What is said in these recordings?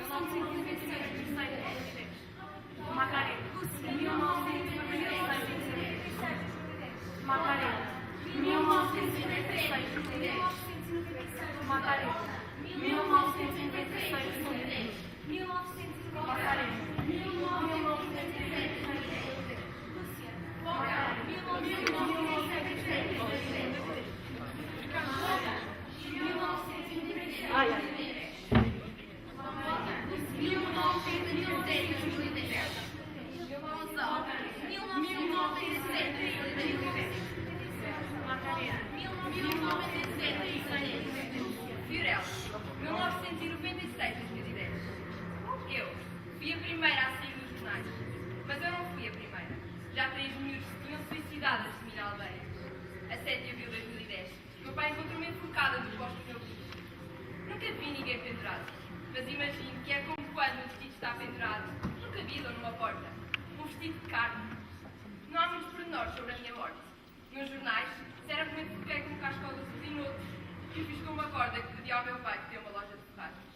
1996, terceiro mês. Macarena, 1996. Macarena, 1996. Macarena, 1996. Macarena, 1996, 2010. Eu fui a primeira a sair dos jornais, mas eu não fui a primeira. Já 3 miúdos se tinham suicidado antes de minha aldeia. A 7 de abril de 2010, meu pai encontrou-me enforcada no posto do meu filho. Nunca vi ninguém pendurado, mas imagino que é como quando o vestido está pendurado, num cabide ou numa porta, um vestido de carne. Não há muitos pormenores sobre a minha morte. Nos jornais, disseram que me enforquei com um cascola azul e noutros, que o fiz com uma corda que pedi ao meu pai que tem uma loja de ferragens.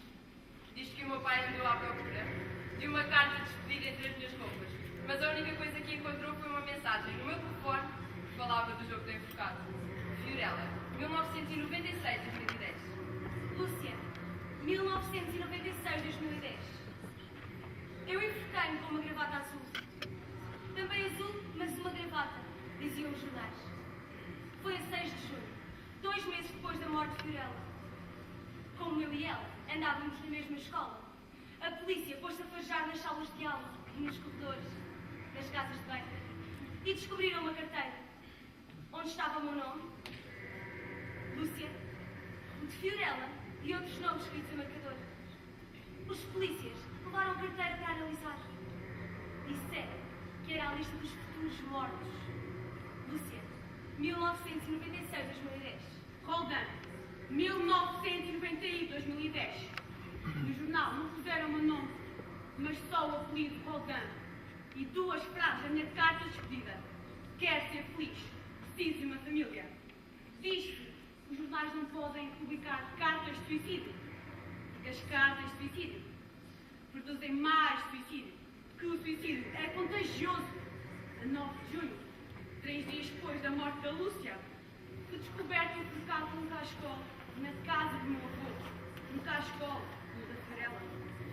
Diz que o meu pai andou à procura de uma carta de despedida entre as minhas roupas, mas a única coisa que encontrou foi uma mensagem no meu telefone que falava do jogo do enforcado. Fiorella, 1996, 2010. Lúcia, 1996, 2010. Eu enforquei-me com uma gravata azul. Também azul, mas uma gravata, diziam os jornais. Foi a 6 de junho, 2 meses depois da morte de Fiorella. Como eu e ela andávamos na mesma escola, a polícia pôs-se a fajar nas salas de aula e nos corredores, nas casas de banho, e descobriram uma carteira, onde estava o meu nome, Lúcia, o de Fiorella e outros nomes escritos a marcador. Os polícias levaram a carteira para analisar. Disseram que era a lista dos futuros mortos. Lúcia, 1996-2010. Roldan, 1991-2010. No jornal não puseram o meu nome, mas só o apelido Roldan. E 2 frases da minha carta de despedida. Quero ser feliz, preciso de uma família. Diz que os jornais não podem publicar cartas de suicídio, porque as cartas de suicídio produzem mais suicídio, que o suicídio é contagioso. A 9 de junho, 3 dias depois da morte da Lúcia, fui descoberto enforcado com um cascola na casa do meu avô. Um cascola da Fiorella,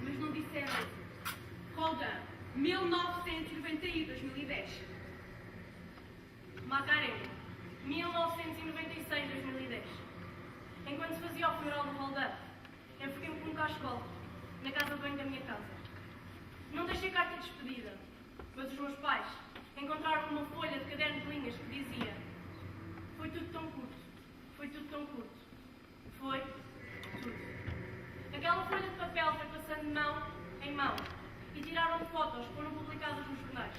mas não disseram isso. Roldan, 1991-2010. Macarena, 1996-2010. Enquanto se fazia o funeral do Roldan, enforquei-me com um cascola na casa de banho da minha casa. Não deixei carta de despedida, mas os meus pais encontraram uma folha de caderno de linhas que dizia: foi tudo tão curto, foi tudo tão curto, foi tudo. Aquela folha de papel foi passando de mão em mão e tiraram fotos que foram publicadas nos jornais.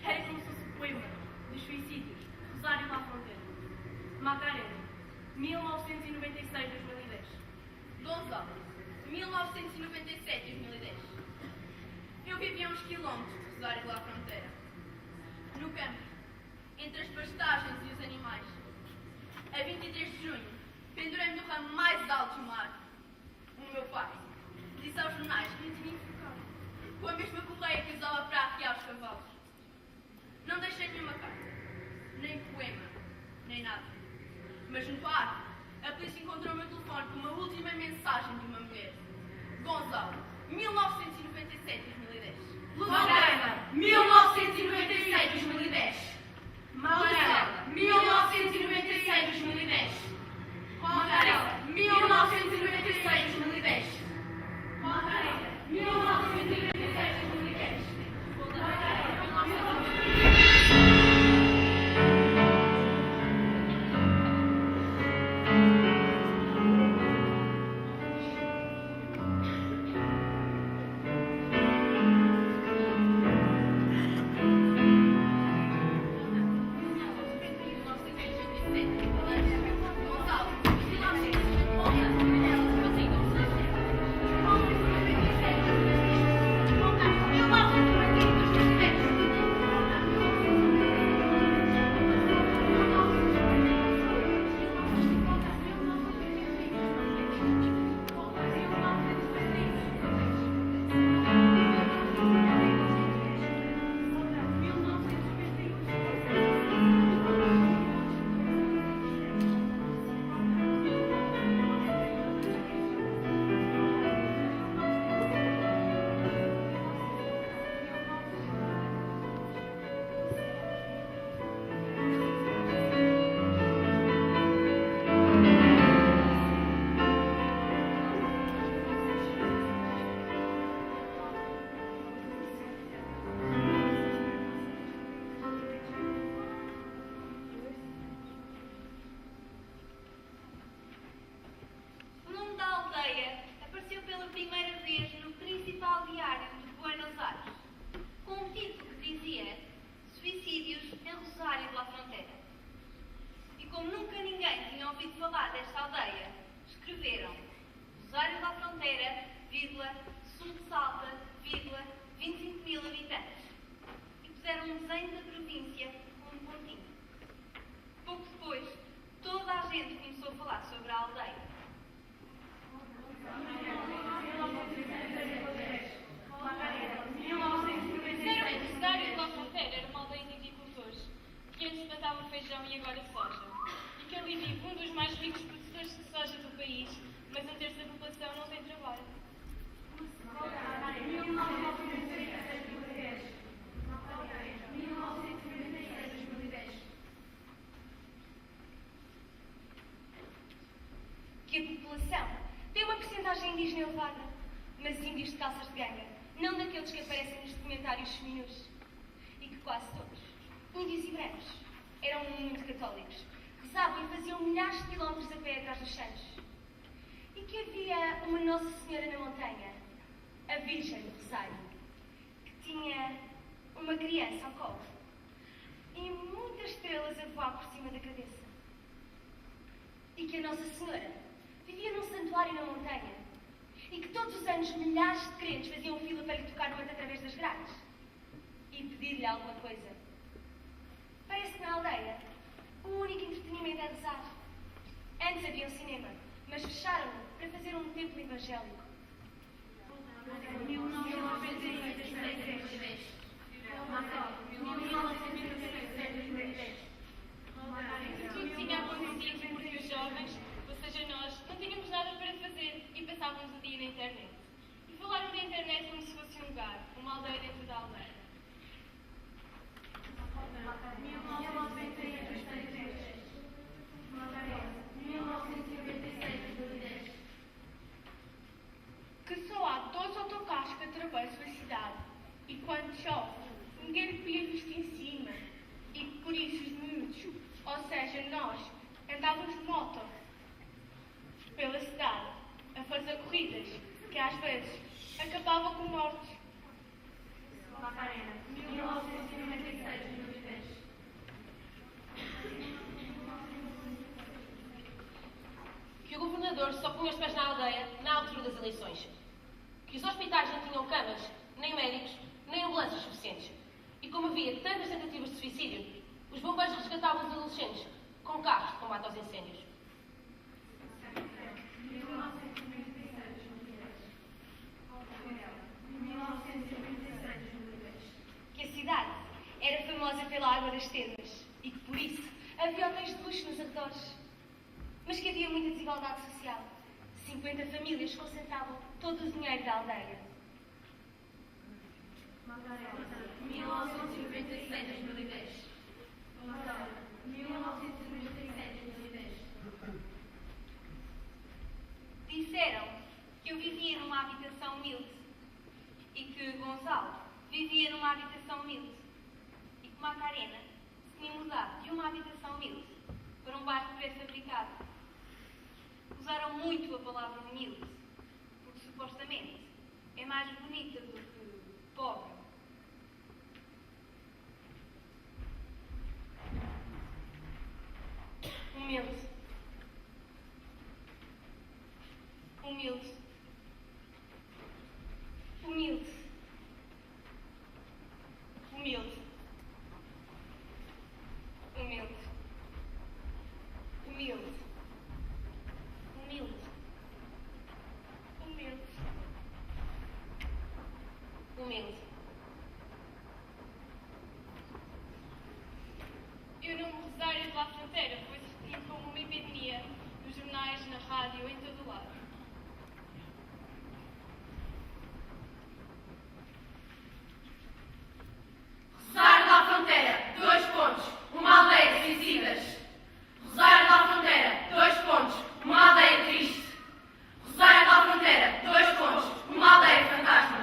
Era como se fosse o poema dos suicídios, Rosário lá à Fronteira. Macarena, 1996-2010. Gonçalo, 1997-2010. Eu vivia a uns quilómetros de Rosário lá à Fronteira. No campo, entre as pastagens e os animais. A 23 de junho, pendurei-me no ramo mais alto de uma árvore. O meu pai disse aos jornais que me tinha enforcado com a mesma correia que usava para arrear os cavalos. Não deixei nenhuma carta, nem poema, nem nada. Mas junto à árvore, a polícia encontrou o meu telefone com uma última mensagem de uma mulher. Gonçalo, 1997-2010. Macarena, 1996-2010. Macarena, 1996-2010. Macarena, 1996-2010. Macarena, 1996-2010. como nunca ninguém tinha ouvido falar desta aldeia, escreveram Rosário da Fronteira, vírgula, sul de Salta, vírgula, 25 mil habitantes. E puseram um desenho da província com um pontinho. Pouco depois, toda a gente começou a falar sobre a aldeia. Rosário da Fronteira era uma aldeia de agricultores, que antes plantavam feijão e agora soja, e que ali vive um dos mais ricos produtores de soja do país, mas um terço da população não tem trabalho. Que a população tem uma porcentagem indígena elevada, mas índios de calças de ganga, não daqueles que aparecem nos documentários seminus. E que quase todos, índios e brancos, eram muito católicos, rezavam e faziam milhares de quilómetros a pé atrás dos santos. E que havia uma Nossa Senhora na montanha, a Virgem do Rosário, que tinha uma criança ao colo e muitas estrelas a voar por cima da cabeça. E que a Nossa Senhora vivia num santuário na montanha e que todos os anos milhares de crentes faziam fila para lhe tocar no manto através das grades e pedir-lhe alguma coisa. Parece que na aldeia o único entretenimento é rezar. Antes havia um cinema, mas fecharam-no para fazer um templo evangélico. Tudo tinha acontecido porque os jovens, ou seja, nós, não tínhamos nada para fazer e passávamos o dia na internet. E falaram da internet como se fosse um lugar, uma aldeia dentro da aldeia. Que só há 2 autocarros que atravessam a cidade e quando chove, ninguém lhe põe a vista em cima. E que por isso os miúdos, ou seja, nós, andávamos de moto pela cidade a fazer corridas que às vezes acabavam com mortes. Que o governador só punha os pés na aldeia na altura das eleições. Que os hospitais não tinham camas, nem médicos, nem ambulâncias suficientes. E como havia tantas tentativas de suicídio, os bombeiros resgatavam os adolescentes com carros de combate aos incêndios. Que a cidade era famosa pela água das termas e que por isso havia hotéis de luxo nos arredores. Mas que havia muita desigualdade social. 50 famílias concentravam todo o dinheiro da aldeia. Disseram que eu vivia numa habitação humilde e que Gonçalo vivia numa habitação humilde e que Macarena se tinha mudado de uma habitação humilde para um bairro pré-fabricado. Usaram muito a palavra humilde, porque supostamente é mais bonita do que pobre. Humilde. Humilde. Humilde. Humilde. Humilde. Humilde. Humilde. Humilde. Humilde. Eu não me Rosário de la Fronteira, pois estive como uma epidemia nos jornais, na rádio, em todo o lado. Rosário da Fronteira, 2 pontos, uma aldeia de suicidas. Rosário da Fronteira, 2 pontos, uma aldeia triste. Rosário da Fronteira, 2 pontos, uma aldeia fantasma.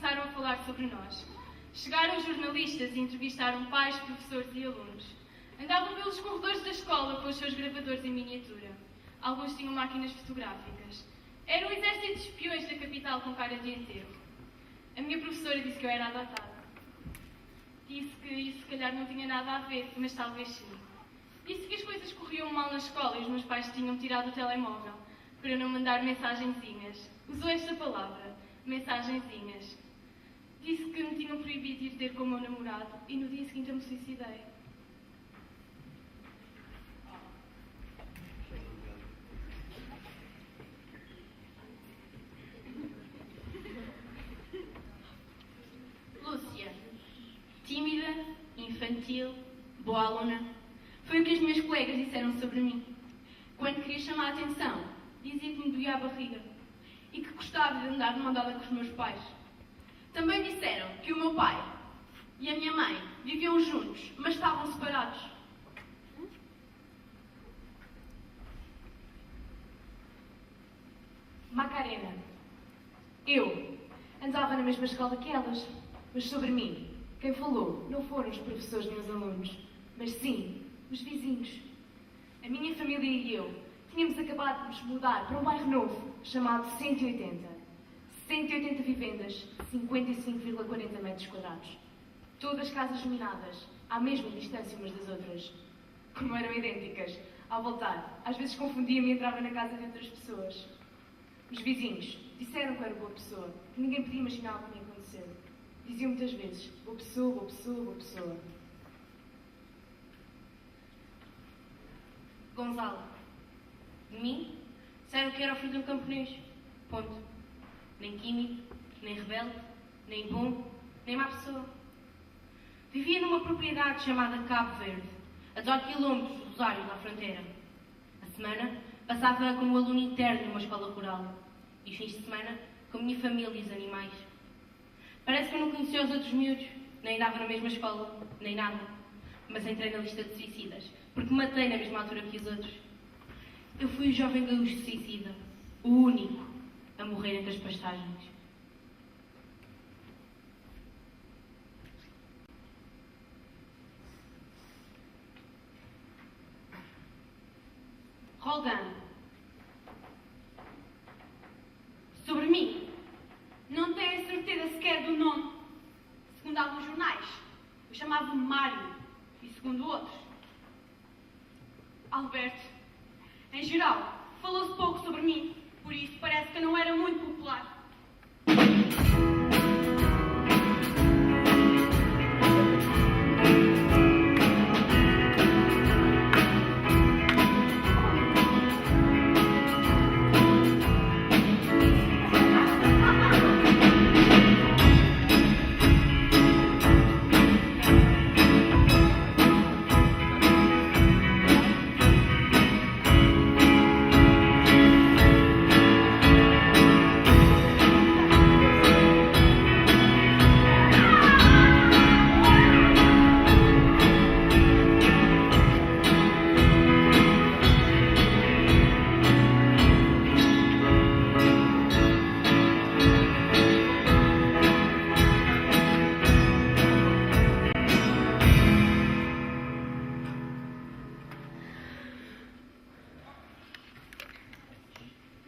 começaram a falar sobre nós. Chegaram jornalistas e entrevistaram pais, professores e alunos. Andavam pelos corredores da escola com os seus gravadores em miniatura. Alguns tinham máquinas fotográficas. Era um exército de espiões da capital com cara de enterro. A minha professora disse que eu era adotada. Disse que isso se calhar não tinha nada a ver, mas talvez sim. Disse que as coisas corriam mal na escola e os meus pais tinham tirado o telemóvel para não mandar mensagenzinhas. Usou esta palavra, mensagenzinhas. Disse que me tinham proibido de ir ter com o meu namorado e no dia seguinte eu me suicidei. Lúcia, tímida, infantil, boa aluna, foi o que as minhas colegas disseram sobre mim. Quando queria chamar a atenção, dizia que me doía a barriga e que gostava de andar numa dada com os meus pais. Também disseram que o meu pai e a minha mãe viviam juntos, mas estavam separados. Macarena. Eu andava na mesma escola que elas, mas sobre mim, quem falou não foram os professores nem os alunos, mas sim os vizinhos. A minha família e eu tínhamos acabado de nos mudar para um bairro novo chamado 180. 180 vivendas, 55,40 metros quadrados. Todas casas minadas, à mesma distância umas das outras. Como eram idênticas, ao voltar, às vezes confundia-me e entrava na casa de outras pessoas. Os vizinhos disseram que eu era boa pessoa, que ninguém podia imaginar o que tinha acontecido. Diziam muitas vezes, boa pessoa, boa pessoa, boa pessoa. Gonzalo. De mim, disseram que era o filho de um camponês. Ponto. Nem químico, nem rebelde, nem bom, nem má pessoa. Vivia numa propriedade chamada Cabo Verde, a 18 km do Rosário da fronteira. A semana passava como aluno interno numa escola rural e os fins de semana com a minha família e os animais. Parece que eu não conhecia os outros miúdos, nem andava na mesma escola, nem nada. Mas entrei na lista de suicidas, porque matei na mesma altura que os outros. Eu fui o jovem gaúcho suicida, o único a morrer entre as pastagens. Roldan. Sobre mim, não tenho a certeza sequer do nome. Segundo alguns jornais, eu chamava-me Mário e segundo outros, Alberto. Em geral, falou-se pouco sobre mim, por isso parece que eu não era muito popular.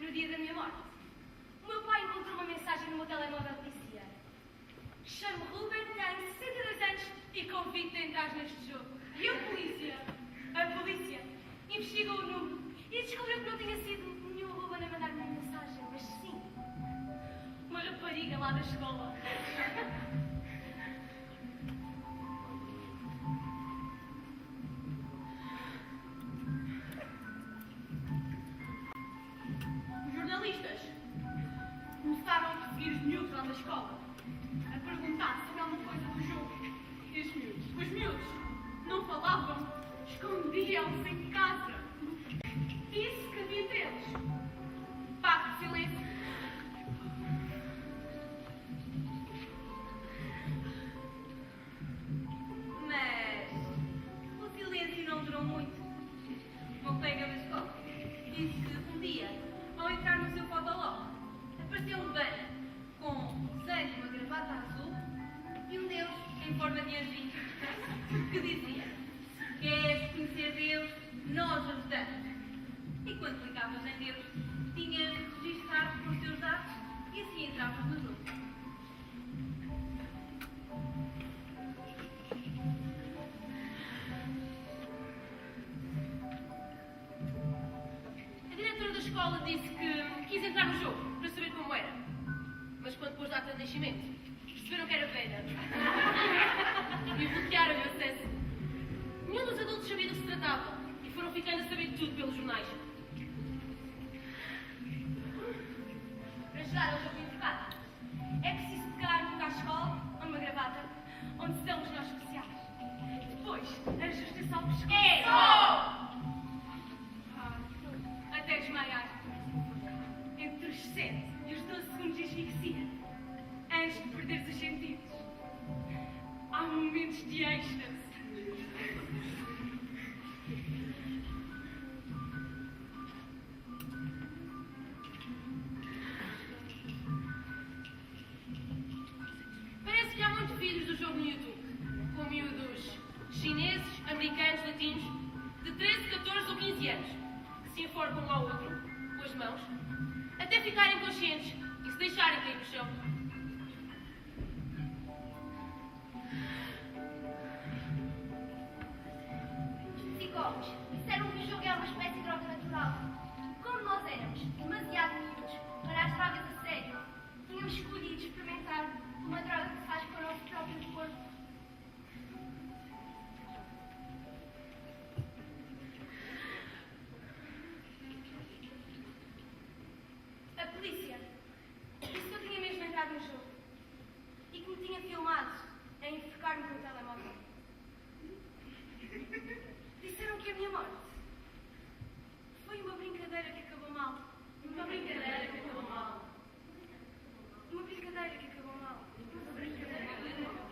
No dia da minha morte, o meu pai encontrou uma mensagem no meu telemóvel que dizia: chamo Ruben, tenho 62 anos e convido-te a entrar neste jogo. E a polícia, investigou o número e descobriu que não tinha sido nenhum Ruben a mandar-me uma mensagem, mas sim uma rapariga lá da escola. Os jornalistas começaram a perseguir os miúdos lá da escola, a perguntar sobre alguma coisa do jogo. E os miúdos não falavam, escondiam-se em casa. Disse que havia deles. Pacto de silêncio. Mas o silêncio não durou muito. Uma colega da escola disse que um dia, ao entrar no seu fotolog, apareceu um banner com um desenho e uma gravata escola disse que quis entrar no jogo para saber como era. Mas quando pôs data de nascimento, perceberam que era velha. E bloquearam-lhe o acesso. Nenhum dos adultos sabia do que se tratava e foram ficando a saber tudo pelos jornais. Para jogar ao jogo invocado, é preciso pegar um à escola ou numa gravata, onde se dão os nós especiais. Depois, ajusta-se ao pescoço. Até desmaiar. Entre os 7 e os 12 segundos de asfixia, antes de perderes os sentidos. Há momentos de êxtase. Parece que há muitos vídeos do jogo no YouTube, com miúdos chineses, americanos, latinos, de 13, 14 ou 15 anos, que se enforcam um ao outro, com as mãos, até ficarem conscientes e se deixarem cair no chão. Os psicólogos disseram que o jogo é uma espécie de droga natural. Como nós éramos demasiado miúdos para as drogas a sério, tínhamos escolhido experimentar uma droga que faz com o nosso próprio corpo. A polícia disse que eu tinha mesmo entrado no jogo e que me tinha filmado a enforcar-me com o telemóvel. Disseram que a minha morte foi uma brincadeira que acabou mal. Uma brincadeira que acabou mal. Uma brincadeira que acabou mal. Uma brincadeira que acabou mal.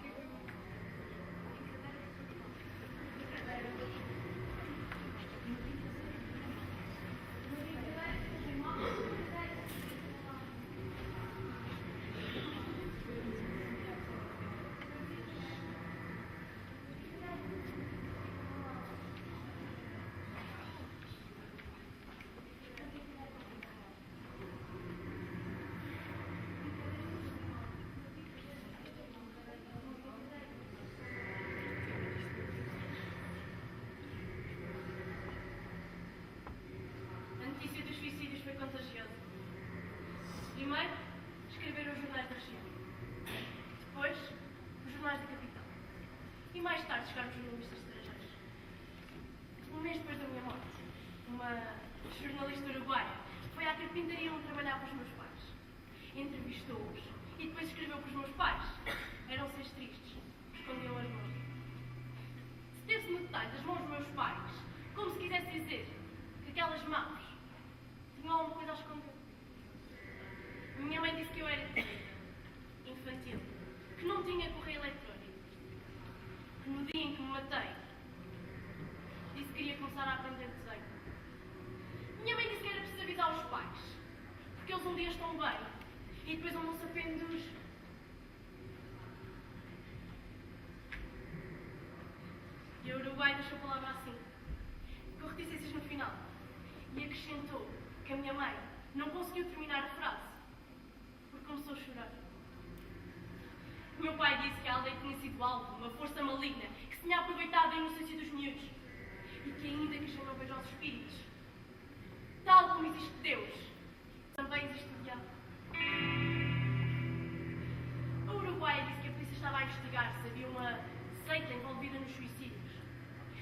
A notícia dos suicídios foi contagiosa. Primeiro, escreveram os jornais da região. Depois, os jornais da capital. E mais tarde chegaram os jornalistas estrangeiros. Um mês depois da minha morte, uma jornalista uruguaia foi à carpintaria onde trabalhava os meus pais. Entrevistou-os e depois escreveu para os meus pais. Eram 6 tristes. Escondiam as mãos. Teve-se no detalhe das mãos dos meus pais, como se quisesse dizer que aquelas mãos tinham alguma coisa a esconder. Minha mãe disse que eu era infantil, que não tinha correio eletrónico, que no dia em que me matei, disse que queria começar a aprender desenho. Minha mãe disse que era preciso avisar os pais, porque eles um dia estão bem e depois andam-se a pendurus. E o Uruguai deixou a palavra assim, com reticências no final, e acrescentou que a minha mãe não conseguiu terminar a frase, porque começou a chorar. O meu pai disse que a aldeia tinha sido alvo de uma força maligna que se tinha aproveitado da inocência dos miúdos, e que ainda que chamam os nossos espíritos, tal como existe Deus, também existe o diabo. O Uruguai disse que a polícia estava a investigar se havia uma seita envolvida nos suicídios.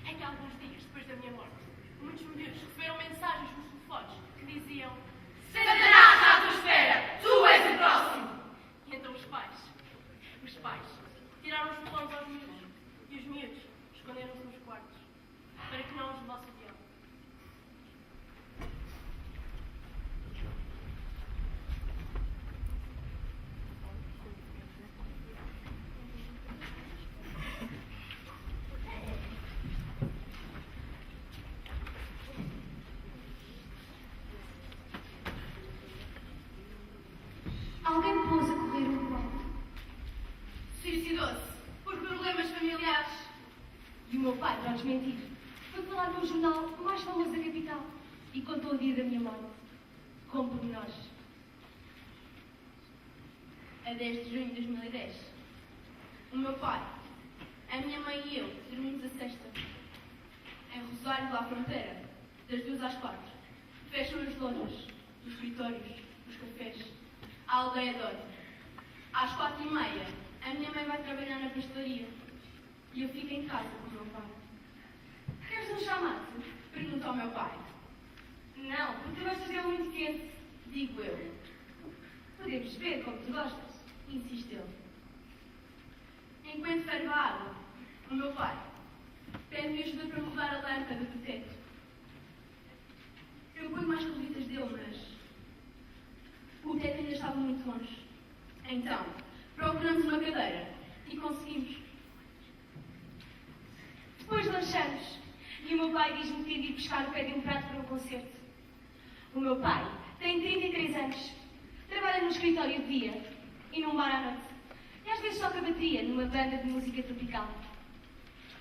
É que alguns dias depois da minha morte, muitos miúdos receberam mensagens nos telefones que diziam: Satanás à tua espera! Tu és o próximo! E então os pais tiraram os telefones aos miúdos e os miúdos esconderam-se nos quartos para que não os levasse o diabo. Alguém pôs a correr um quarto. Suicidou-se por problemas familiares. E o meu pai, para desmentir, foi falar num jornal mais famoso da capital e contou o dia da minha morte, com pormenores. A 10 de junho de 2010, o meu pai, a minha mãe e eu dormimos a sexta. Em Rosário, lá à fronteira, das 2 às 4. Fecham as lojas, os escritórios, os cafés, a aldeia toda. Às 4h30, a minha mãe vai trabalhar na pastelaria e eu fico em casa com o meu pai. Queres um chamate? Pergunta ao meu pai. Não, porque tu gostas dele muito quente. Digo eu. Podemos ver como tu gostas. Insiste ele. Enquanto ferve a água, o meu pai pede-me ajuda para mudar a lâmpada do teto. Eu ponho mais colitas dele, mas o teto ainda estava muito longe. Então, procuramos uma cadeira e conseguimos. Depois lanchamos e o meu pai diz-me que tem de ir buscar o pé de um prato para um concerto. O meu pai tem 33 anos, trabalha no escritório de dia e num bar à noite. E às vezes toca bateria numa banda de música tropical.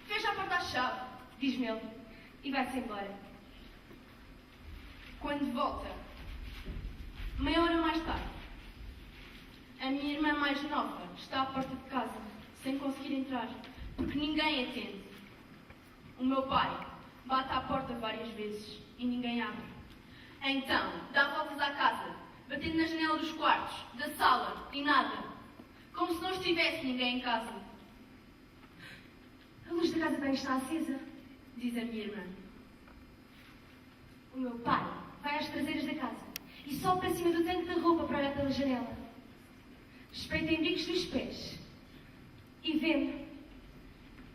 Fecha a porta à chave, Diz-me ele e vai-se embora. quando volta. Meia hora mais tarde, a minha irmã mais nova está à porta de casa, sem conseguir entrar, porque ninguém atende. O meu pai bate à porta várias vezes e ninguém abre. Então, dá voltas à casa, batendo na janela dos quartos, da sala e nada. Como se não estivesse ninguém em casa, A luz da casa bem está acesa. diz a minha irmã. O meu pai vai às traseiras da casa e sobe para cima do tanque da roupa para olhar pela janela. Espreita em bicos dos pés e vê-me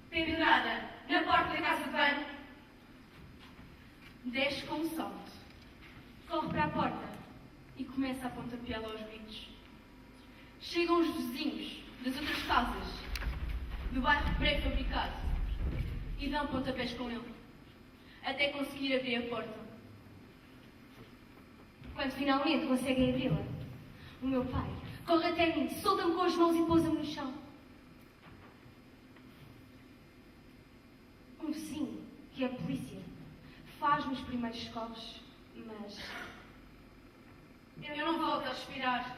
Pendurada na porta da casa de banho, desce com um salto, corre para a porta. e começa a pontapeá-la aos gritos. Chegam os vizinhos das outras casas, do bairro pré-fabricado, e dão pontapés com ele, até conseguir abrir a porta. Quando finalmente conseguem abri-la, o meu pai corre até mim, solta-me com as mãos e pousa-me no chão. Um vizinho, que é a polícia, faz-me os primeiros socorros, mas Eu não volto a respirar.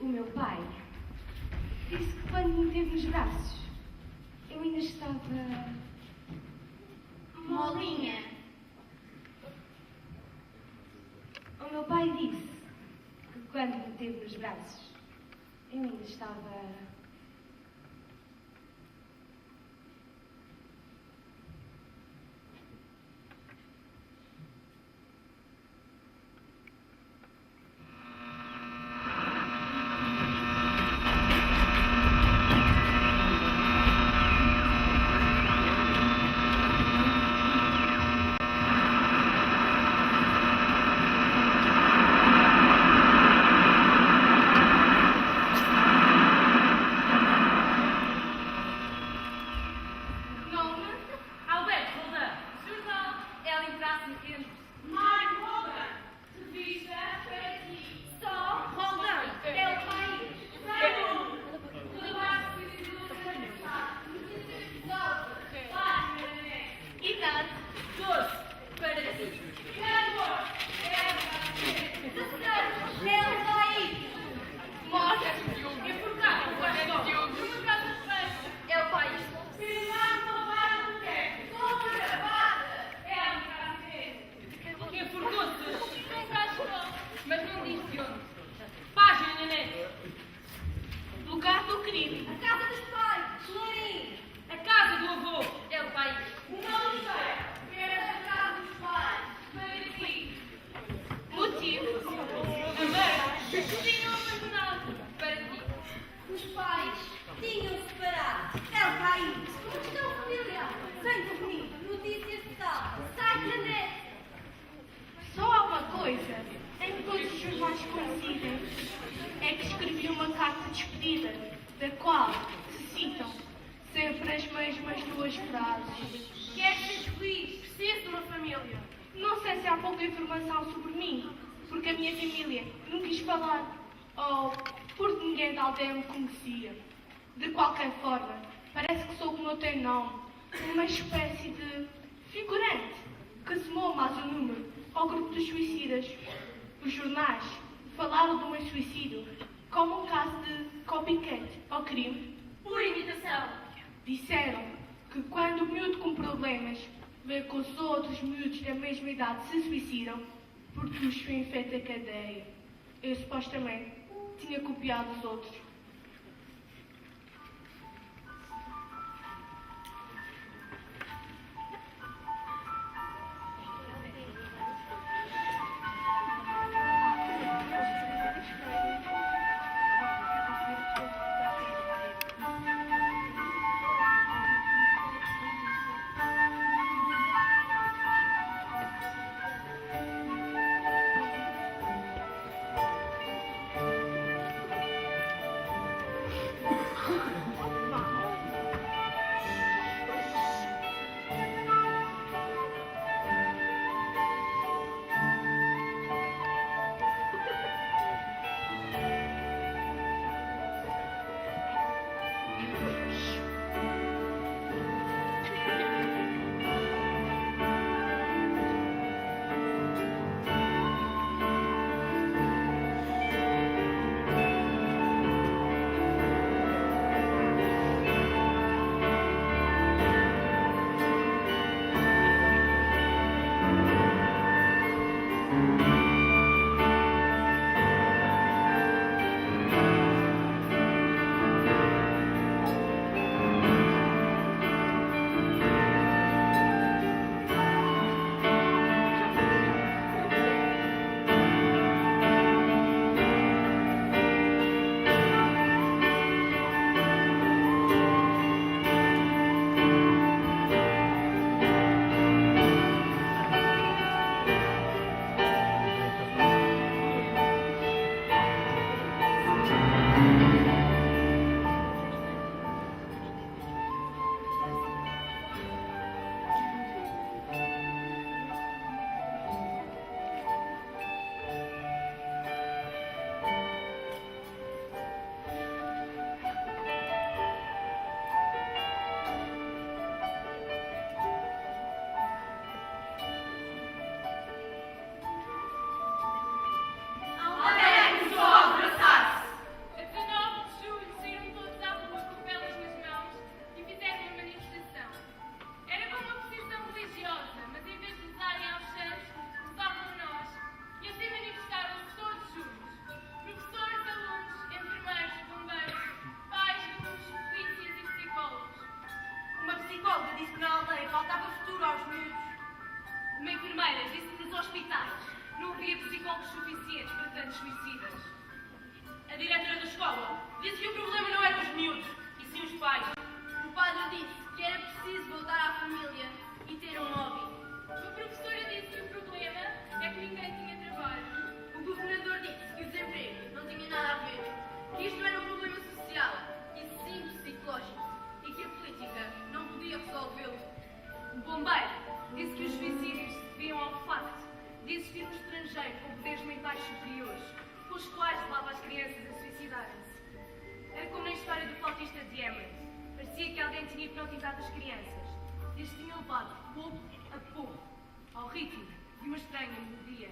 o meu pai disse que quando me teve nos braços, eu ainda estava Molinha. O meu pai disse que quando me teve nos braços, eu ainda estava da qual se citam sempre as mesmas duas frases. Queres ser feliz? Preciso de uma família. Não sei se há pouca informação sobre mim, porque a minha família não quis falar, ou porque ninguém da aldeia me conhecia. De qualquer forma, parece que sou como eu tenho nome, uma espécie de figurante que somou mais um número ao grupo dos suicidas. Os jornais falaram de um suicídio como um caso de copycat ao crime por imitação. Disseram que quando o miúdo com problemas ver que os outros miúdos da mesma idade se suicidam porque os foi feita a cadeia. Eu supostamente tinha copiado os outros. Alguém começou a abraçar-se. A 19 de julho saíram todos à rua com velas nas mãos e fizeram uma manifestação. Era como uma procissão religiosa, mas em vez de usarem aos santos, usavam a nós. E assim manifestaram-se todos juntos. Professores, alunos, enfermeiros, bombeiros, pais, alunos, polícias e psicólogos. Uma psicóloga disse que na aldeia faltava futuro aos miúdos. Uma enfermeira disse que nos hospitais não havia psicólogos suficientes para tantos suicidas. A diretora da escola disse que o problema não eram os miúdos, e sim os pais. O padre disse que era preciso voltar à família e ter um hobby. Uma professora disse que o problema é que ninguém tinha trabalho. O governador disse que o desemprego não tinha nada a ver, que isto era um problema social e sim psicológico e que a política não podia resolvê-lo. O bombeiro disse que os suicídios se deviam ao facto de existir um estrangeiro com poderes mentais superiores, com os quais levava as crianças a suicidarem-se. Era como na história do flautista de Emmet. Parecia que alguém tinha hipnotizado as crianças e as tinha levado pouco a pouco ao ritmo de uma estranha melodia.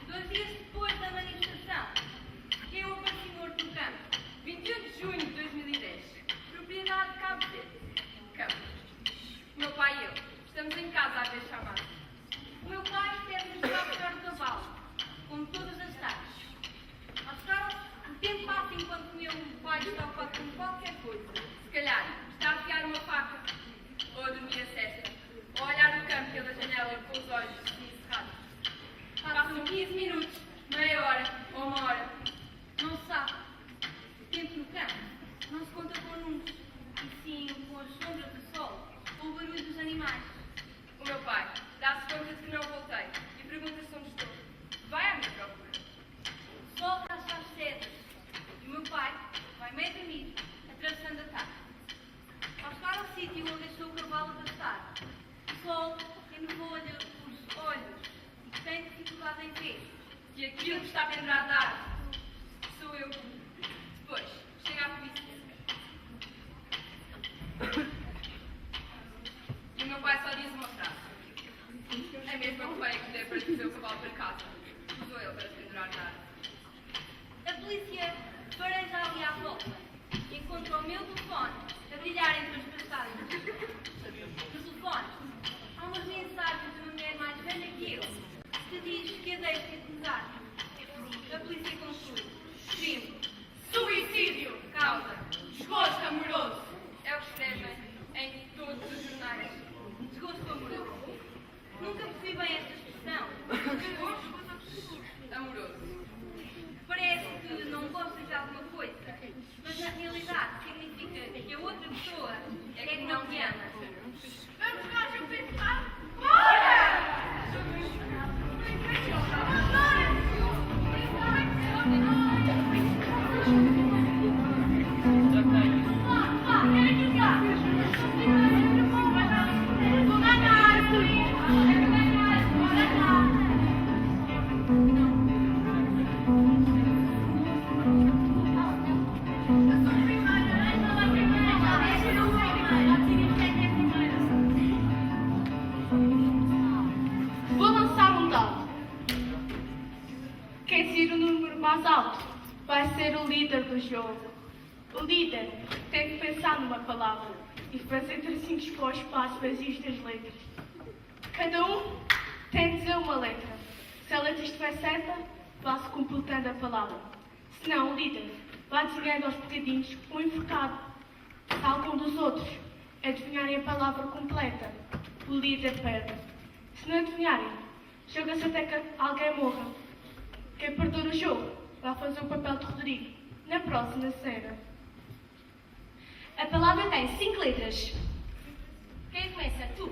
Dois dias depois da manifestação, eu apareci morto no campo, 21 de junho de 2010, propriedade de Cabo Verde. Campo. O meu pai e eu estamos em casa a ver chamado. O meu pai teve-nos a buscar o cavalo, como todas as tardes. Ao chegar, o tempo passa enquanto meu pai está ocupado com qualquer coisa. Se calhar está a afiar uma faca, ou a dormir a cesta, ou a olhar o campo pela janela com os olhos encerrados. Passam 15 minutos, meia hora ou uma hora. Não se sabe. O tempo no campo não se conta com números, e sim com as sombras do sol ou o barulho dos animais. O meu pai dá-se conta de que não voltei e pergunta-se onde estou. Vai à minha procura. O sol nasce às cedas e o meu pai vai meio dormir, atravessando a tarde. Ao chegar ao sítio onde deixou o cavalo a pastar, o sol enevoa-lhe os olhos e tem dificuldade em ver. E aquilo que está pendurado da árvore sou eu. Depois chega a polícia. para trazer o cavalo para casa. Usou ele para se pendurar na árvore. A polícia fareja ali à volta. Encontra o meu telefone a brilhar entre as passagens. No telefone há umas mensagens de uma mulher mais velha que eu que diz que a deixo recusar. A polícia conclui. Crime. Suicídio. Causa. Desgosto amoroso. É o que escrevem em todos os jornais. Desgosto amoroso. Nunca percebi bem esta expressão. Desgosto amoroso. Parece que não gostas de alguma coisa, mas na realidade significa que a outra pessoa é que não te ama. Vamos lá, João Pedro. Vou lançar um dado. Quem sair o número mais alto vai ser o líder do jogo. O líder tem que pensar numa palavra e fazer tracinhos para os espaços vazios das letras. Cada um tem de dizer uma letra. Se a letra estiver certa, vá-se completando a palavra. Se não, o líder vai desenhando aos bocadinhos um enforcado. Se algum dos outros adivinharem a palavra completa, o líder perde. Se não adivinharem, joga-se até que alguém morra. Quem perder o jogo vai fazer o papel de Rodrigo na próxima cena. A palavra tem 5 letras. Quem começa? Tu.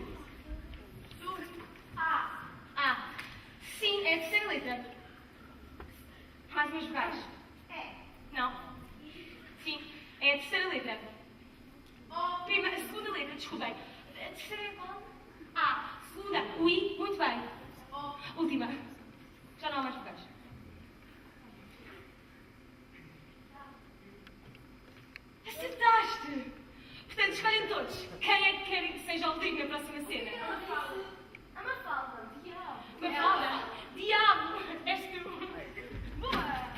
A. Sim, é a terceira letra. Mais umas vogais. Não. Sim, é a terceira letra. Segunda letra, desculpem. A terceira é qual? A. Segunda. O I, muito bem. Última. Já não há mais vogais. Acertaste! Portanto, escolhem todos. Quem é que querem que seja o Rodrigo na próxima cena? A Mafalda. Mafalda? Diabo! És tu! Boa!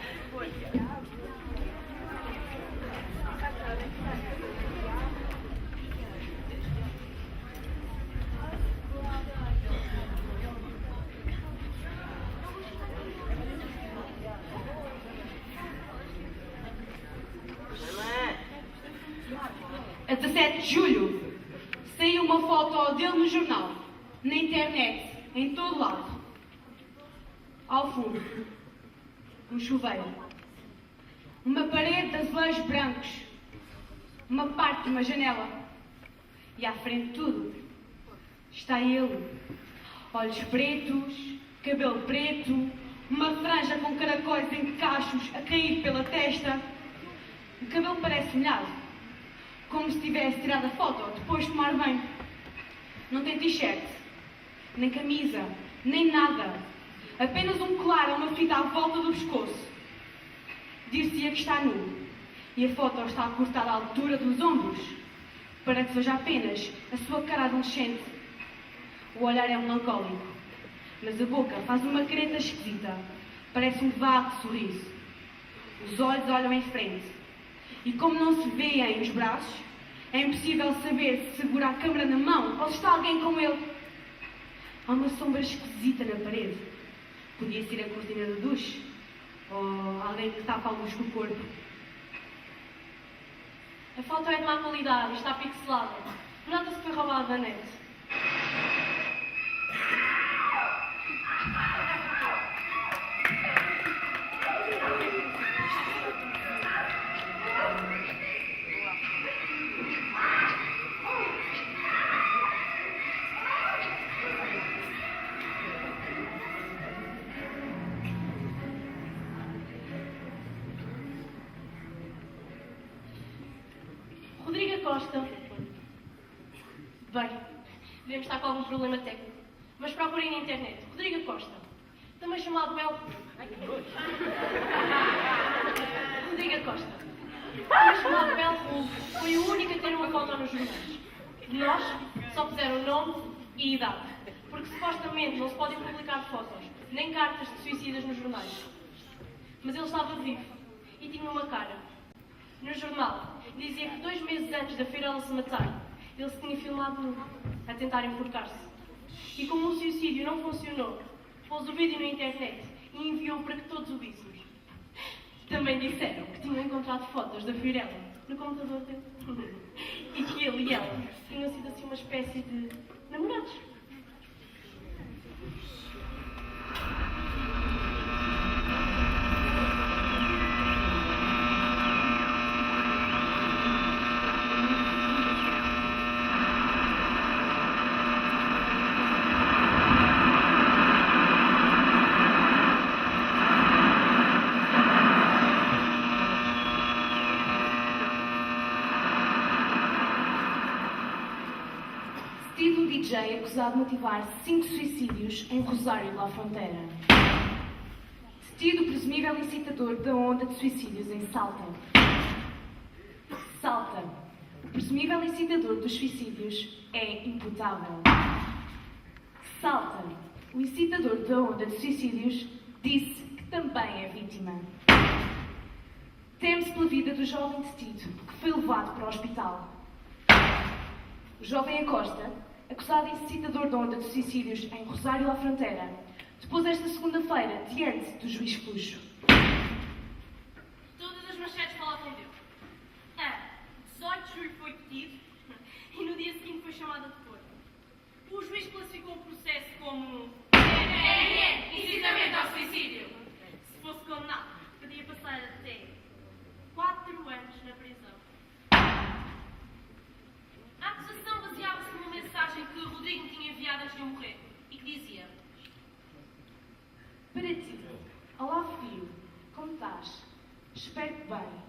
A 17 de julho, saiu uma foto dele no jornal, na internet, em todo lado. Ao fundo, um chuveiro, uma parede de azulejos brancos, uma parte de uma janela e à frente de tudo está ele. Olhos pretos, cabelo preto, uma franja com caracóis em cachos a cair pela testa. O cabelo parece molhado, como se tivesse tirado a foto depois de tomar banho. Não tem t-shirt, nem camisa, nem nada. Apenas um colar a uma fita à volta do pescoço. Dir-se-ia que está nu. E a foto está cortada à altura dos ombros, para que seja apenas a sua cara adolescente. O olhar é melancólico, mas a boca faz uma careta esquisita. Parece um vago sorriso. Os olhos olham em frente. E como não se vêem os braços, é impossível saber se segura a câmera na mão ou se está alguém com ele. Há uma sombra esquisita na parede. Podia ser a cortina do duche ou alguém que tapa a luz com o corpo. A foto é de má qualidade e está pixelada. Nota-se que foi roubada da net. Rodrigo Costa. Bem, devemos estar com algum problema técnico. Mas procurem na internet. Rodrigo Costa. Também chamado El... Rodrigo Costa. Também chamado El Ru. Foi o único a ter uma foto nos jornais. De nós, só puseram o nome e idade. porque supostamente não se podem publicar fotos, nem cartas de suicidas nos jornais. Mas ele estava vivo e tinha uma cara. No jornal, dizia que 2 meses antes da Fiorella se matar, ele se tinha filmado nu, a tentar enforcar-se. E como o suicídio não funcionou, pôs o vídeo na internet e enviou para que todos o víssemos. Também disseram que tinham encontrado fotos da Fiorella no computador dele. E que ele e ela tinham sido assim uma espécie de namorados. Detido o DJ acusado de motivar 5 suicídios em Rosário de La Fronteira. Detido o presumível incitador da onda de suicídios em Salta. Salta. O presumível incitador dos suicídios é imputável. Salta. O incitador da onda de suicídios disse que também é vítima. Teme-se pela vida do jovem detido, que foi levado para o hospital. O jovem Acosta, acusado de incitador da onda de suicídios em Rosário La Fronteira, depôs esta segunda-feira diante do juiz Fuxo. Todas as manchetes falavam dele. 18 de julho foi detido e no dia seguinte foi chamado a depor. O juiz classificou o processo como incitamento ao suicídio. Se fosse condenado, podia passar até 4 anos na prisão. A acusação baseava-se numa mensagem que Rodrigo tinha enviado antes de morrer e que dizia: Para ti, olá filho, como estás? Espero-te bem.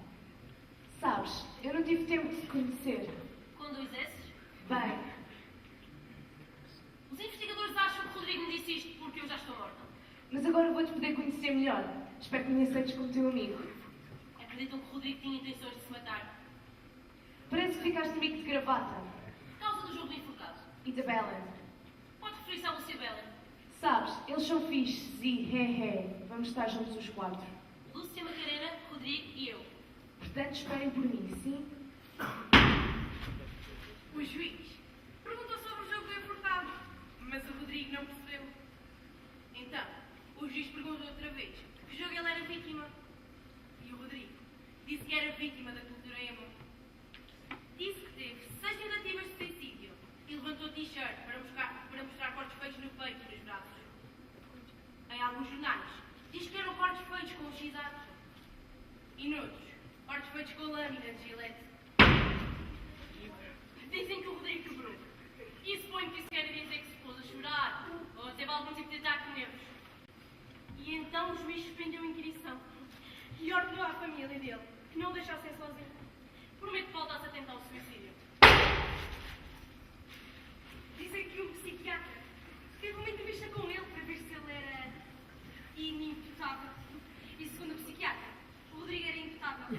Sabes, eu não tive tempo de te conhecer. com 2 S's. Bem, Os investigadores acham que Rodrigo me disse isto porque eu já estou morta. mas agora vou-te poder conhecer melhor. Espero que me aceites como teu amigo. Acreditam que Rodrigo tinha intenções de se matar Parece que ficaste amigo de gravata. por causa do jogo do enforcado. E da Belen. Pode referir-se à Lúcia Belen. Sabes, eles são fixes e vamos estar juntos os 4. Lúcia, Macarena, Rodrigo e eu. Portanto, esperem por mim, sim? O juiz perguntou sobre o jogo do enforcado, mas o Rodrigo não percebeu. Então, o juiz perguntou outra vez que jogo ele era vítima. E o Rodrigo disse que era vítima da cultura emo. Disse que teve 6 tentativas de suicídio e levantou t-shirt para mostrar cortes feitos no peito e nos braços. Em alguns jornais, diz que eram cortes feitos com x-atos. E noutros, cortes feitos com lâminas de gilete. Dizem que o Rodrigo quebrou. E suponho que isso quer dizer que se pôs a chorar ou teve algum tipo de ataque de nervos. E então o juiz suspendeu a inquirição e ordenou à família dele que não o deixassem sozinho. Prometo que voltasse a tentar o suicídio. Dizem que um psiquiatra teve uma entrevista com ele para ver se ele era inimputável. E segundo o psiquiatra, o Rodrigo era imputável.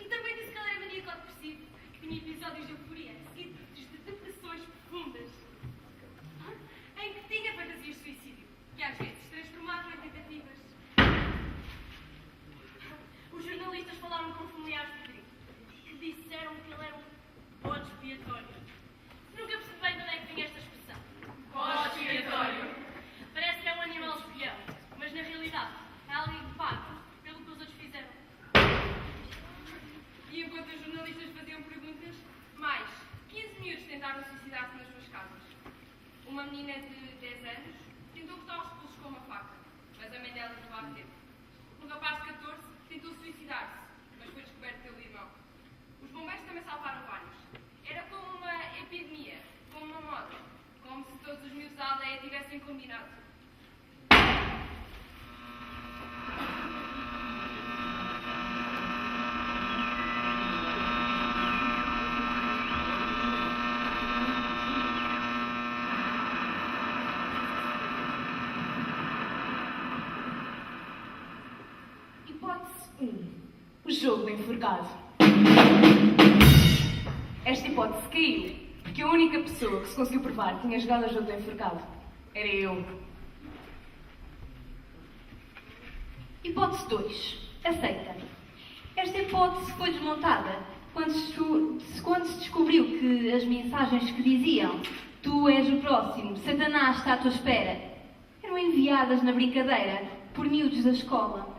E também disse que ele era maníaco-depressivo, que tinha episódios de euforia, seguidos de depressões profundas, em que tinha fantasias de suicídio, que às vezes se transformavam em tentativas. Os jornalistas falaram com familiares do Rodrigo, que disseram que ele era um bode expiatório. Nunca percebi bem de onde é que vinha esta expressão. Bode expiatório. Parece que é um animal espião, mas na realidade é alguém que paga pelo que os outros fizeram. E enquanto os jornalistas faziam perguntas, mais 15 miúdos tentaram suicidar-se nas suas casas. Uma menina de 10 anos tentou cortar os pulsos com uma faca, mas a mãe dela não a teve. Um rapaz de 14 tentou suicidar-se, mas foi descoberto pelo irmão. Os bombeiros também salvaram vários. Era como uma epidemia, como uma moda, como se todos os miúdos da aldeia tivessem combinado. Hipótese 1. O jogo do enforcado. Esta hipótese caiu Porque a única pessoa que se conseguiu provar que tinha jogado a jogo do enforcado era eu. Hipótese 2. Aceita. Esta hipótese foi desmontada quando se descobriu que as mensagens que diziam "Tu és o próximo, Satanás está à tua espera" eram enviadas na brincadeira por miúdos da escola.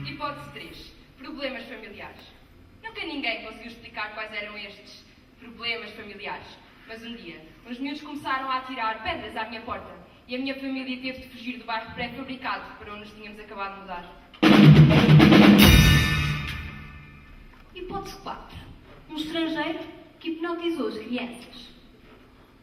Hipótese 3. Problemas familiares. Nunca ninguém conseguiu explicar quais eram estes problemas familiares. Mas um dia, uns miúdos começaram a atirar pedras à minha porta e a minha família teve de fugir do bairro pré-fabricado para onde nos tínhamos acabado de mudar. Hipótese 4. Um estrangeiro que hipnotizou as crianças.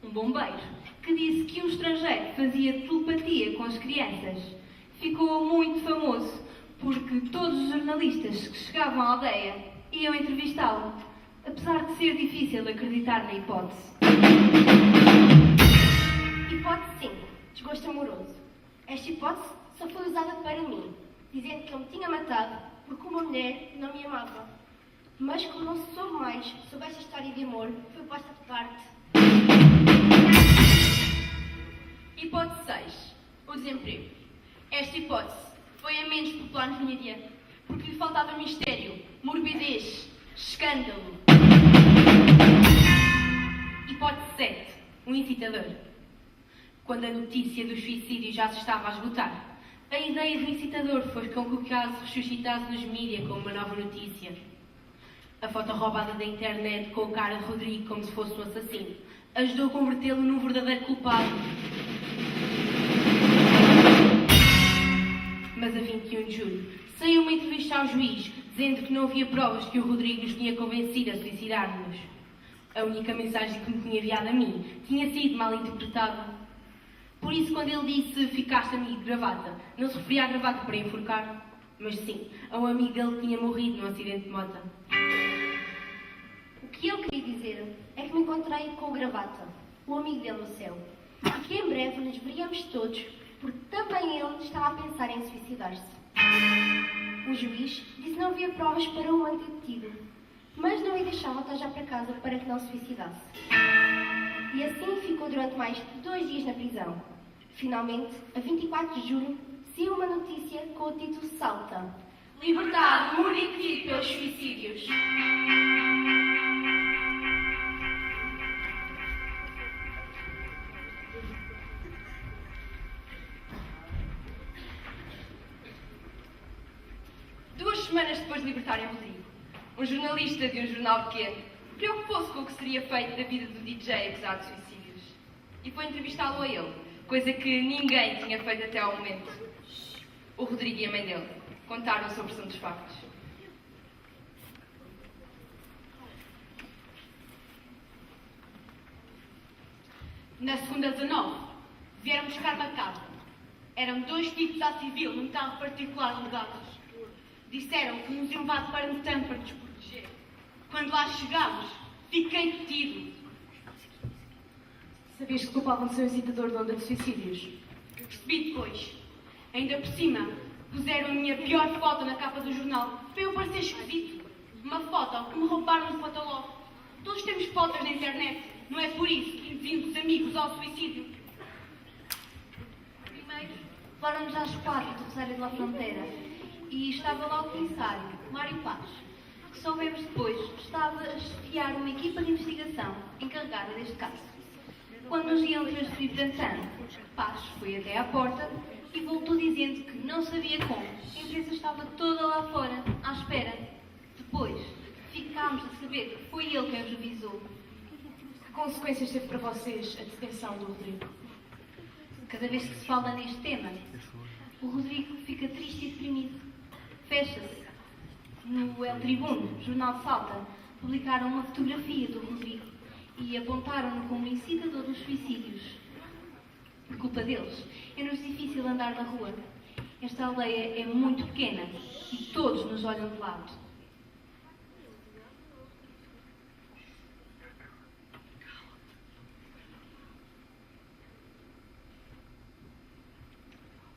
Um bombeiro que disse que um estrangeiro fazia telepatia com as crianças. Ficou muito famoso porque todos os jornalistas que chegavam à aldeia iam entrevistá-lo, apesar de ser difícil acreditar na hipótese. Hipótese 5. Desgosto amoroso. Esta hipótese só foi usada para mim, dizendo que eu me tinha matado porque uma mulher não me amava. Mas como não se soube mais sobre esta história de amor, foi posta de parte. Hipótese 6. O desemprego. Esta hipótese foi a menos popular nos mídia, porque lhe faltava mistério, morbidez, escândalo. Hipótese 7. Um incitador. Quando a notícia do suicídio já se estava a esgotar, a ideia do incitador foi com que o caso ressuscitasse nos mídia como uma nova notícia. A foto roubada da internet com a cara de Rodrigo como se fosse um assassino ajudou a convertê-lo num verdadeiro culpado. Mas a 21 de julho saiu uma entrevista ao juiz dizendo que não havia provas que o Rodrigo nos tinha convencido a suicidar-nos. A única mensagem que me tinha enviado a mim tinha sido mal interpretada. Por isso, quando ele disse "ficaste amigo de gravata", não se referia à gravata para enforcar, mas sim a um amigo dele que tinha morrido num acidente de moto. O que eu queria dizer é que me encontrei com o Gravata, o amigo dele no céu, e que em breve nos veríamos todos, porque também ele estava a pensar em suicidar-se. O juiz disse que não havia provas para o manter detido, mas não o deixava voltar já para casa para que não se suicidasse. E assim ficou durante mais de 2 dias na prisão. Finalmente, a 24 de julho, saiu uma notícia com o título Salta: Libertado o único detido pelos suicídios. Duas semanas depois de libertarem Rodrigo, um jornalista de um jornal pequeno preocupou-se com o que seria feito da vida do DJ acusado de suicídios e foi entrevistá-lo a ele, coisa que ninguém tinha feito até ao momento. O Rodrigo e a mãe dele contaram a sua versão dos factos. Na segunda 19, vieram buscar-me a casa. Eram 2 tipos à civil num carro particular rodados. Disseram que nos iam levar para Netã para nos proteger. Quando lá chegámos, fiquei detido. Sabias que culpavam de ser o incitador de onda de suicídios? Percebi depois. Ainda por cima, puseram a minha pior foto na capa do jornal para eu parecer esquisito. Uma foto que me roubaram do Fotolog. Todos temos fotos na internet. Não é por isso que induzimos amigos ao suicídio. Primeiro, levaram-nos às 4 do Rosário de la Fronteira e estava lá o comissário, Mário Paz, que soubemos depois estava a chefiar uma equipa de investigação encarregada deste caso. Quando nos iam transferir para Netã, Paz foi até à porta e voltou dizendo que não sabia como. A empresa estava toda lá fora, à espera. Depois, ficámos a saber que foi ele quem os avisou. Que consequências teve para vocês a detenção do Rodrigo? Cada vez que se fala neste tema, o Rodrigo fica triste e deprimido. Fecha-se. No El Tribuno, jornal de Salta, publicaram uma fotografia do Rodrigo e apontaram-no como incitador dos suicídios. Por culpa deles, é-nos difícil andar na rua. Esta aldeia é muito pequena e todos nos olham de lado.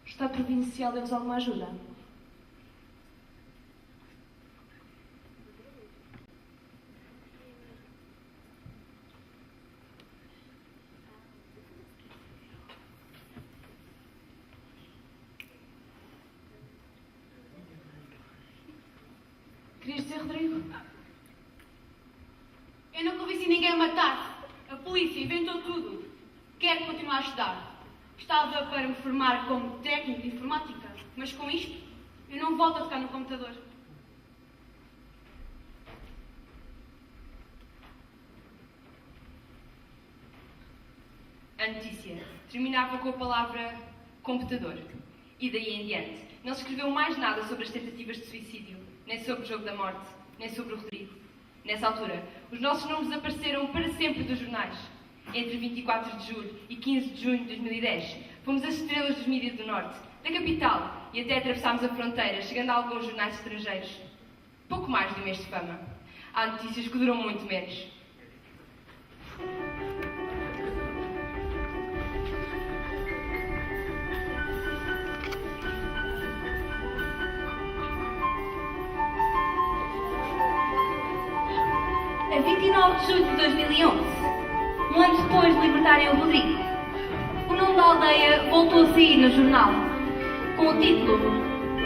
O Estado Provincial deu-vos alguma ajuda? Rodrigo? Eu não convenci ninguém a matar-se. A polícia inventou tudo. Quero continuar a estudar. Estava para me formar como técnico de informática, mas com isto, eu não volto a tocar no computador. A notícia terminava com a palavra computador. E daí em diante, não se escreveu mais nada sobre as tentativas de suicídio, nem sobre o jogo da morte, nem sobre o Rodrigo. Nessa altura, os nossos nomes desapareceram para sempre dos jornais. Entre 24 de julho e 15 de junho de 2010, fomos as estrelas dos mídias do Norte, da capital, e até atravessámos a fronteira, chegando a alguns jornais estrangeiros. Pouco mais de um mês de fama. Há notícias que duram muito menos. A 29 de julho de 2011, um ano depois de libertarem o Rodrigo, o nome da aldeia voltou a sair no jornal, com o título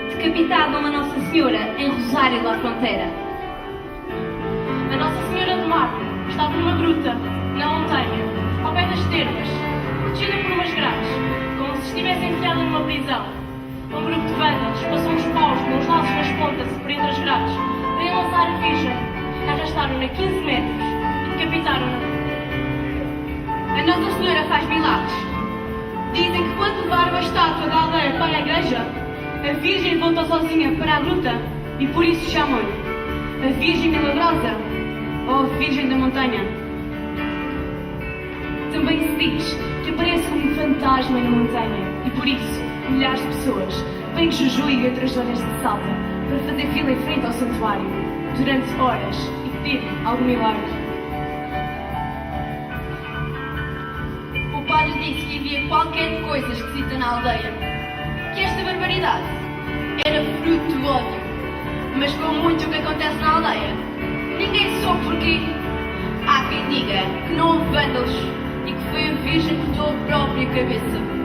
Decapitada uma Nossa Senhora em Rosário da Fronteira. A Nossa Senhora do Mar estava numa gruta, na montanha, ao pé das termas, protegida por umas grades, como se estivesse enfiada numa prisão. Um grupo de vândalos passou uns paus com os laços nas pontas por entre as grades para lançar a Virgem. Arrastaram-na 15 metros e decapitaram-na. A Nossa Senhora faz milagres. Dizem que quando levaram a estátua da aldeia para a igreja, a Virgem voltou sozinha para a gruta e por isso chamam-lhe a Virgem Milagrosa ou a Virgem da Montanha. Também se diz que aparece como um fantasma na montanha e por isso milhares de pessoas vêm de Jujuy e outras zonas de Salta para fazer fila em frente ao santuário durante horas e pedir algum milagre. O padre disse que havia qualquer coisa esquisita na aldeia. Que esta barbaridade era fruto do ódio. Mas com muito o que acontece na aldeia, ninguém soube porquê. Há quem diga que não houve vândalos e que foi a Virgem que cortou a própria cabeça.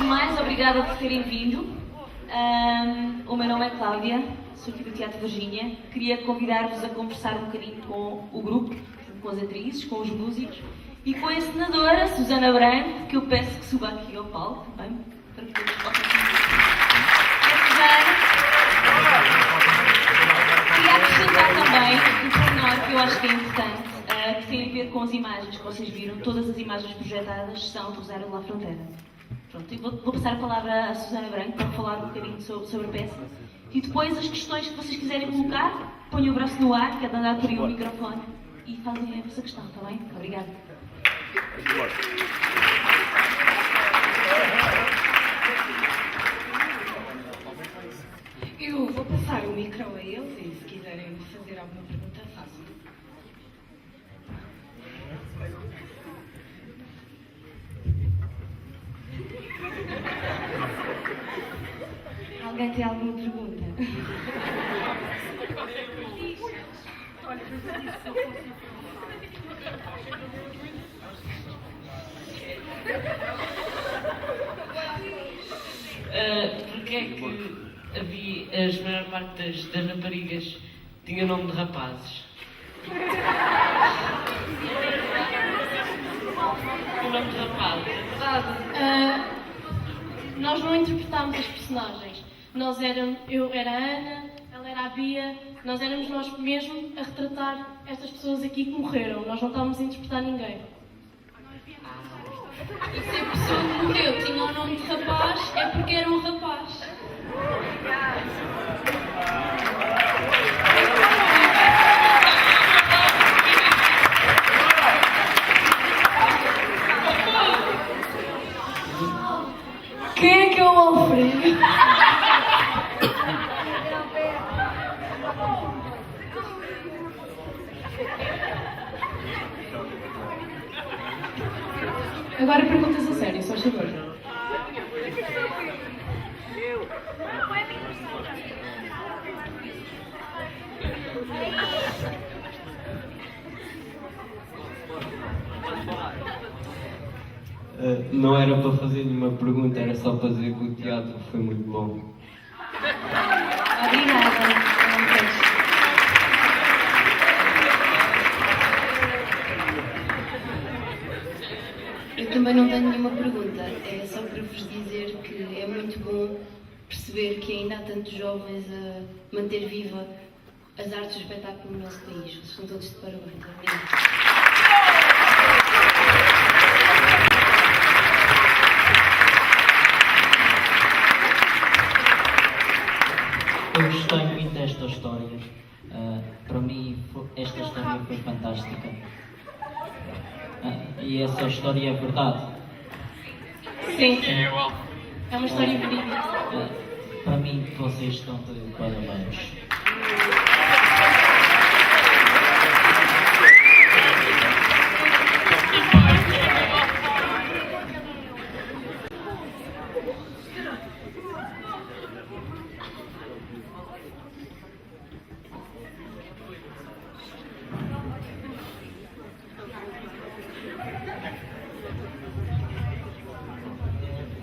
mais, obrigada por terem vindo. O meu nome é Cláudia, sou aqui do Teatro Virgínia. Queria convidar-vos a conversar um bocadinho com o grupo, com as atrizes, com os músicos e com a encenadora Susana Branco, que eu peço que suba aqui ao palco também, para que todos possam Queria acrescentar também um pormenor que eu acho que é importante, que tem a ver com as imagens que vocês viram. Todas as imagens projetadas são do Zero La Fronteira. Pronto, e vou passar a palavra à Susana Branco para falar um bocadinho sobre a peça. E depois as questões que vocês quiserem colocar, ponham o braço no ar, cada andar por aí o microfone e fazem a vossa questão, está bem? Obrigada. Eu vou passar o micro a eles e se quiserem fazer alguma pergunta, façam. Alguém tem alguma pergunta? Porquê é que a maior parte das raparigas tinha nome de rapazes? O nome de rapazes, é verdade? Nós não interpretámos as personagens. Eu era a Ana, ela era a Bia, nós éramos nós mesmos a retratar estas pessoas aqui que morreram. Nós não estávamos a interpretar ninguém. E se a pessoa que morreu tinha o nome de rapaz, é porque era um rapaz. Quem é que é o Alfredo? Agora perguntas a sério, só favor. Não era para fazer nenhuma pergunta, era só para dizer que o teatro foi muito bom. Obrigada. Eu também não tenho nenhuma pergunta, é só para vos dizer que é muito bom perceber que ainda há tantos jovens a manter viva as artes do espetáculo no nosso país. Vocês são todos de parabéns. Eu gostei muito desta história. Para mim, esta história foi fantástica. E essa história é verdade. Sim. É uma história verídica. Para mim, vocês estão de parabéns.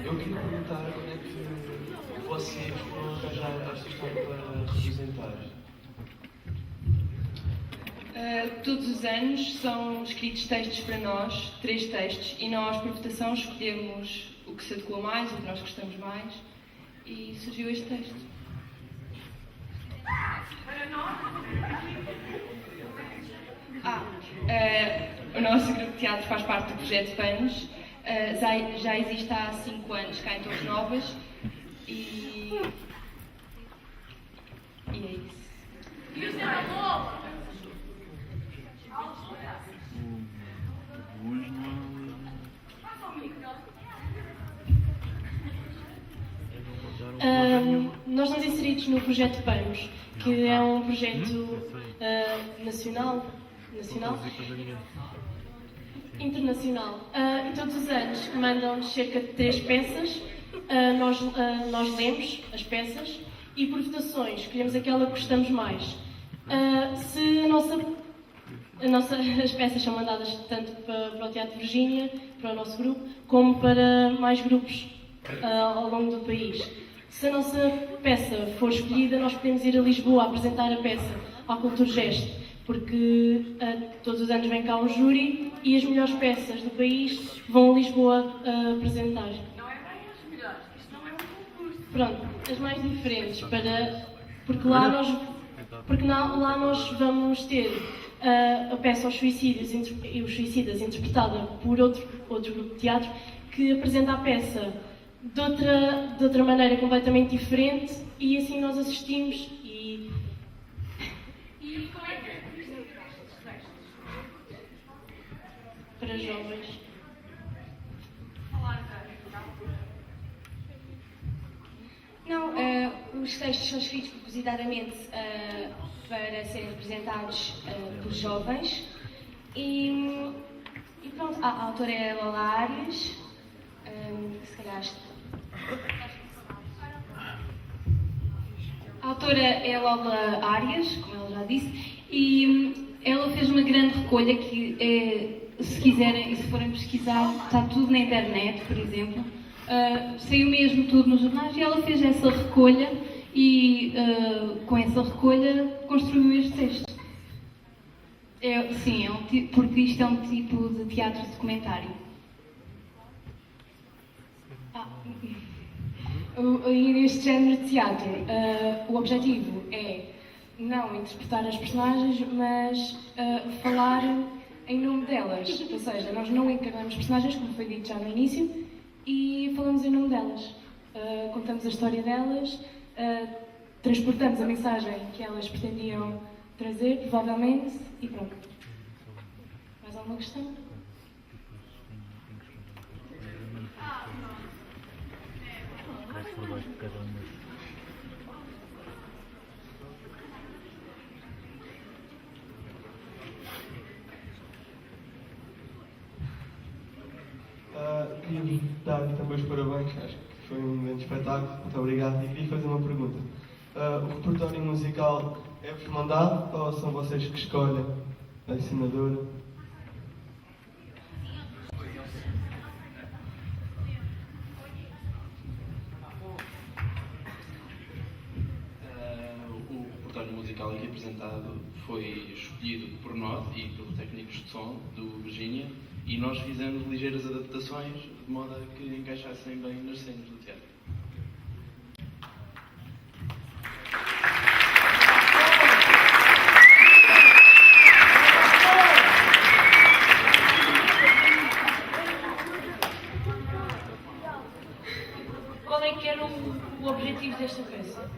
Eu queria perguntar quando é que vocês vão arranjar esta história para representar? Todos os anos são escritos textos para nós, 3 textos, e nós, por votação, escolhemos o que se adequa mais, o que nós gostamos mais, e surgiu este texto. O nosso grupo de teatro faz parte do projeto PANOS. Já existe há 5 anos cá em Torres Novas e é isso. Nós estamos inseridos no projeto PANOS, que é um projeto nacional? Internacional. E todos os anos mandam-nos cerca de 3 peças, nós lemos as peças e por votações escolhemos aquela que gostamos mais. Se as peças são mandadas tanto para o Teatro Virgínia, para o nosso grupo, como para mais grupos ao longo do país. Se a nossa peça for escolhida, nós podemos ir a Lisboa apresentar a peça ao Culturgest, porque todos os anos vem cá um júri e as melhores peças do país vão a Lisboa apresentar. Não é bem as melhores, isto não é um concurso. Pronto, as mais diferentes, porque lá nós vamos ter a peça Os Suicidas interpretada por outro grupo de teatro que apresenta a peça de outra maneira completamente diferente e assim nós assistimos e como é que é? para jovens. Não, os textos são escritos propositadamente para serem representados por jovens e pronto, a autora é a Lola Arias, se calhar a autora é a Lola Arias, como ela já disse, e ela fez uma grande recolha que se quiserem e se forem pesquisar, está tudo na internet, por exemplo. Saiu mesmo tudo nos jornais e ela fez essa recolha e com essa recolha construiu este texto. Sim, porque isto é um tipo de teatro documentário. E neste género de teatro, o objetivo é não interpretar as personagens, mas falar em nome delas. Ou seja, nós não encarnamos personagens, como foi dito já no início, e falamos em nome delas. Contamos a história delas, transportamos a mensagem que elas pretendiam trazer, provavelmente, e pronto. Mais alguma questão? Queria dar-lhe também os parabéns, acho que foi um grande espetáculo, muito obrigado. E queria fazer uma pergunta. O repertório musical é-vos mandado ou são vocês que escolhem a ensinadora? O repertório musical aqui apresentado foi escolhido por nós e pelos técnicos de som do Virgínia e nós fizemos ligeiras adaptações de modo a que encaixassem bem nas cenas do teatro. Qual é que era o objetivo desta peça?